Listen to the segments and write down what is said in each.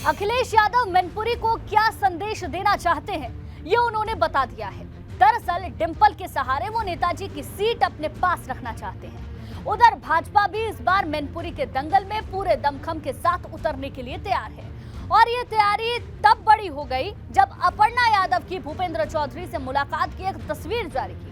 अखिलेश यादव मैनपुरी को क्या संदेश देना चाहते हैं, ये उन्होंने बता दिया है। दरअसल डिंपल के सहारे वो नेताजी की सीट अपने पास रखना चाहते हैं। उधर भाजपा भी इस बार मैनपुरी के दंगल में पूरे दमखम के साथ उतरने के लिए तैयार है। और ये तैयारी तब बड़ी हो गई जब अपर्णा यादव की भूपेंद्र चौधरी से मुलाकात की एक तस्वीर जारी की गई।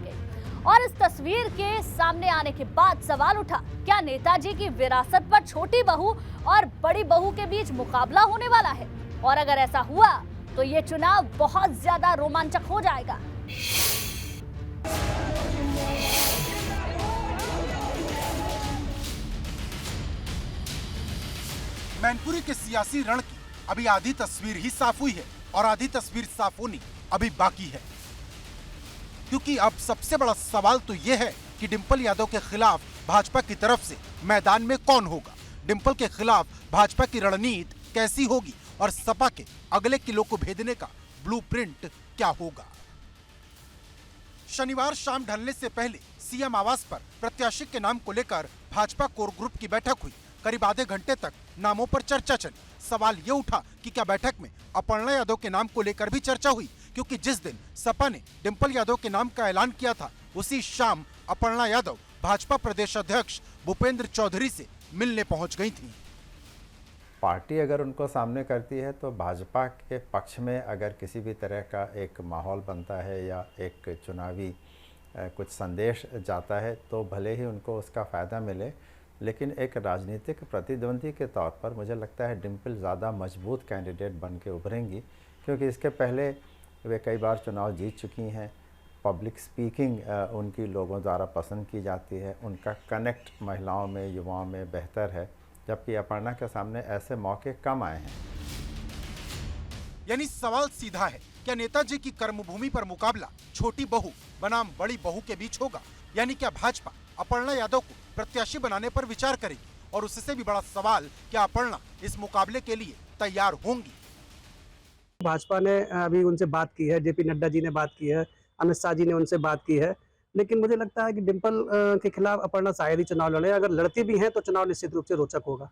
और इस तस्वीर के सामने आने के बाद सवाल उठा, क्या नेताजी की विरासत पर छोटी बहू और बड़ी बहू के बीच मुकाबला होने वाला है? और अगर ऐसा हुआ तो ये चुनाव बहुत ज्यादा रोमांचक हो जाएगा। मैनपुरी के सियासी रण की अभी आधी तस्वीर ही साफ हुई है और आधी तस्वीर साफ होनी अभी बाकी है, क्योंकि अब सबसे बड़ा सवाल तो यह है कि डिंपल यादव के खिलाफ भाजपा की तरफ से मैदान में कौन होगा। डिंपल के खिलाफ भाजपा की रणनीति कैसी होगी और सपा के अगले किलो को भेदने का ब्लूप्रिंट क्या होगा। शनिवार शाम ढलने से पहले सीएम आवास पर प्रत्याशी के नाम को लेकर भाजपा कोर ग्रुप की बैठक हुई। करीब आधे घंटे तक नामों पर चर्चा चली। सवाल ये उठा कि क्या बैठक में अपर्णा यादव के नाम को लेकर भी चर्चा हुई, क्योंकि जिस दिन सपा ने डिंपल यादव के नाम का ऐलान किया था उसी शाम अपर्णा यादव भाजपा प्रदेश अध्यक्ष भूपेंद्र चौधरी से मिलने पहुंच गई थी। पार्टी अगर उनको सामने करती है तो भाजपा के पक्ष में अगर किसी भी तरह का एक माहौल बनता है या एक चुनावी कुछ संदेश जाता है तो भले ही उनको उसका फ़ायदा मिले, लेकिन एक राजनीतिक प्रतिद्वंदी के तौर पर मुझे लगता है डिंपल ज़्यादा मजबूत कैंडिडेट बन के उभरेंगी, क्योंकि इसके पहले वे कई बार चुनाव जीत चुकी हैं। पब्लिक स्पीकिंग उनकी लोगों द्वारा पसंद की जाती है, उनका कनेक्ट महिलाओं में युवाओं में बेहतर है, जबकि अपर्णा के सामने ऐसे मौके कम आए हैं। यानी सवाल सीधा है, क्या नेताजी की कर्मभूमि पर मुकाबला छोटी बहू बनाम बड़ी बहू के बीच होगा? यानी क्या भाजपा अपर्णा यादव को प्रत्याशी बनाने पर विचार करेगी? और उससे भी बड़ा सवाल, क्या अपर्णा इस मुकाबले के लिए तैयार होंगी? भाजपा ने अभी उनसे बात की है, जेपी नड्डा जी ने बात की है, अमित शाह जी ने उनसे बात की है, लेकिन मुझे लगता है कि डिंपल के खिलाफ अपर्णा शायद ही चुनाव लड़े। अगर लड़ती भी हैं तो चुनाव निश्चित रूप से रोचक होगा।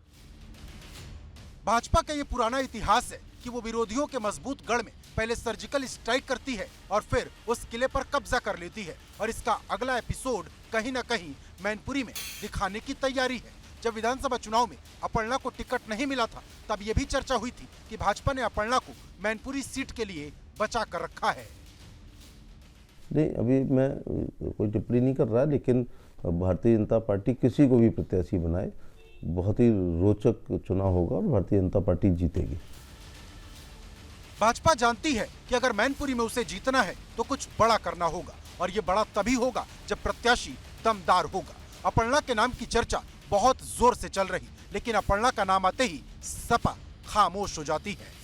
भाजपा का ये पुराना इतिहास है कि वो विरोधियों के मजबूत गढ़ में पहले सर्जिकल स्ट्राइक करती है और फिर उस किले पर कब्जा कर लेती है। और इसका अगला एपिसोड कहीं न कहीं मैनपुरी में दिखाने की तैयारी है। जब विधानसभा चुनाव में अपर्णा को टिकट नहीं मिला था तब ये भी चर्चा हुई थी कि भाजपा ने अपर्णा को मैनपुरी सीट के लिए बचा कर रखा है। नहीं, अभी मैं कोई टिप्पणी नहीं कर रहा, लेकिन भारतीय जनता पार्टी किसी को भी प्रत्याशी बनाए, बहुत ही रोचक चुनाव होगा और भारतीय जनता पार्टी जीतेगी। भाजपा जानती है कि अगर मैनपुरी में उसे जीतना है तो कुछ बड़ा करना होगा, और ये बड़ा तभी होगा जब प्रत्याशी दमदार होगा। अपर्णा के नाम की चर्चा बहुत जोर से चल रही, लेकिन अपर्णा का नाम आते ही सपा खामोश हो जाती है।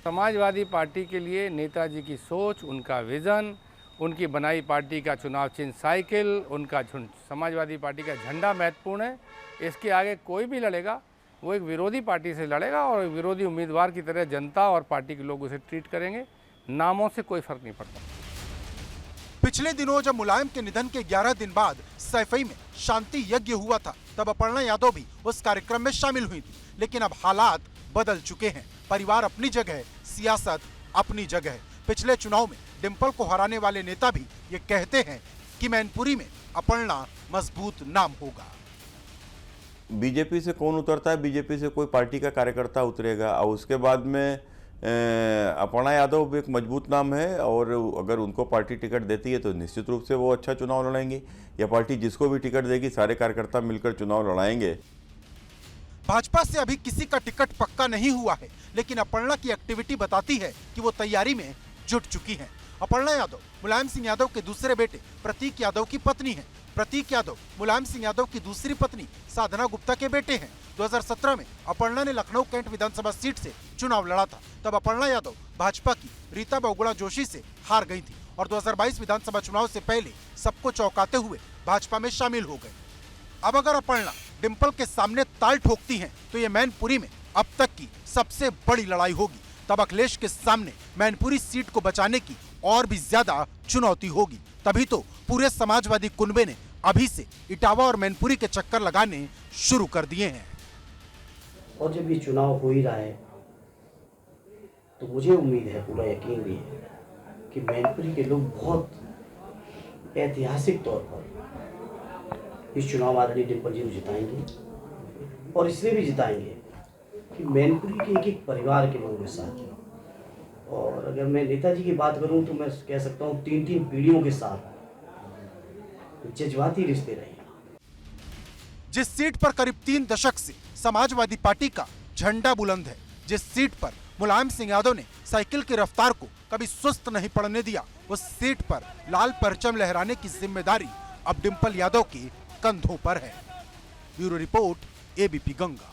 समाजवादी पार्टी के लिए नेताजी की सोच, उनका विजन, उनकी बनाई पार्टी का चुनाव चिन्ह साइकिल, उनका समाजवादी पार्टी का झंडा महत्वपूर्ण है। इसके आगे कोई भी लड़ेगा वो एक विरोधी पार्टी से लड़ेगा और विरोधी उम्मीदवार की तरह जनता और पार्टी के लोग उसे ट्रीट करेंगे। नामों से कोई फर्क नहीं पड़ता। पिछले दिनों जब मुलायम के निधन के 11 दिन बाद सैफई में शांति यज्ञ हुआ था, तब अपर्णा यादव भी उस कार्यक्रम में शामिल हुई थी। लेकिन अब हालात बदल चुके हैं। परिवार अपनी जगह, सियासत अपनी जगह। पिछले चुनाव में डिंपल को हराने वाले नेता भी ये कहते हैं कि मैनपुरी में अपर्णा मजबूत नाम होगा। बीजेपी से कौन उतरता है? बीजेपी से कोई पार्टी का कार्यकर्ता उतरेगा और उसके बाद में अपर्णा यादव भी एक मजबूत नाम है, और अगर उनको पार्टी टिकट देती है तो निश्चित रूप से वो अच्छा चुनाव लड़ेंगे। या पार्टी जिसको भी टिकट देगी सारे कार्यकर्ता मिलकर चुनाव लड़ाएंगे। भाजपा से अभी किसी का टिकट पक्का नहीं हुआ है, लेकिन अपर्णा की एक्टिविटी बताती है कि वो तैयारी में जुट चुकी हैं। अपर्णा यादव मुलायम सिंह यादव के दूसरे बेटे प्रतीक यादव की पत्नी है। प्रतीक यादव मुलायम सिंह यादव की दूसरी पत्नी साधना गुप्ता के बेटे हैं। 2017 में अपर्णा ने लखनऊ कैंट विधानसभा सीट से चुनाव लड़ा था। तब अपर्णा यादव भाजपा की रीता बहुगुणा जोशी से हार गई थी और 2022 विधानसभा चुनाव से पहले सबको चौंकाते हुए भाजपा में शामिल हो गए। अब अगर अपर्णा डिंपल के सामने ताल ठोकती हैं तो ये मैनपुरी में अब तक की सबसे बड़ी लड़ाई होगी। तब अखिलेश के सामने मैनपुरी सीट को बचाने की और भी ज्यादा चुनौती होगी। तभी तो पूरे समाजवादी कुनबे ने अभी से इटावा और मैनपुरी के चक्कर लगाने शुरू कर दिए हैं। और जब ये चुनाव हो ही रहा है तो मुझे उम्मीद है, पूरा यकीन भी है कि मैनपुरी के लोग बहुत ऐतिहासिक तौर पर इस चुनाव आदरणीय डिम्पल जी को जिताएंगे, और इसलिए भी जिताएंगे कि मैनपुरी के एक एक परिवार के लोग मेरे साथ हैं। और अगर मैं नेताजी की बात करूं तो मैं कह सकता हूं 3-3 पीढ़ियों के साथ जज्बाती रिश्ते रहे। जिस सीट पर करीब 3 दशक से समाजवादी पार्टी का झंडा बुलंद है, जिस सीट पर मुलायम सिंह यादव ने साइकिल की रफ्तार को कभी सुस्त नहीं पड़ने दिया, उस सीट पर लाल परचम लहराने की जिम्मेदारी अब डिम्पल यादव के कंधों पर है। Bureau report, ABP Ganga.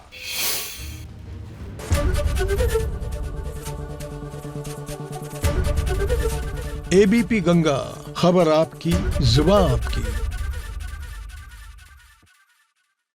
ABP Ganga, खबर आपकी, जुबान आपकी।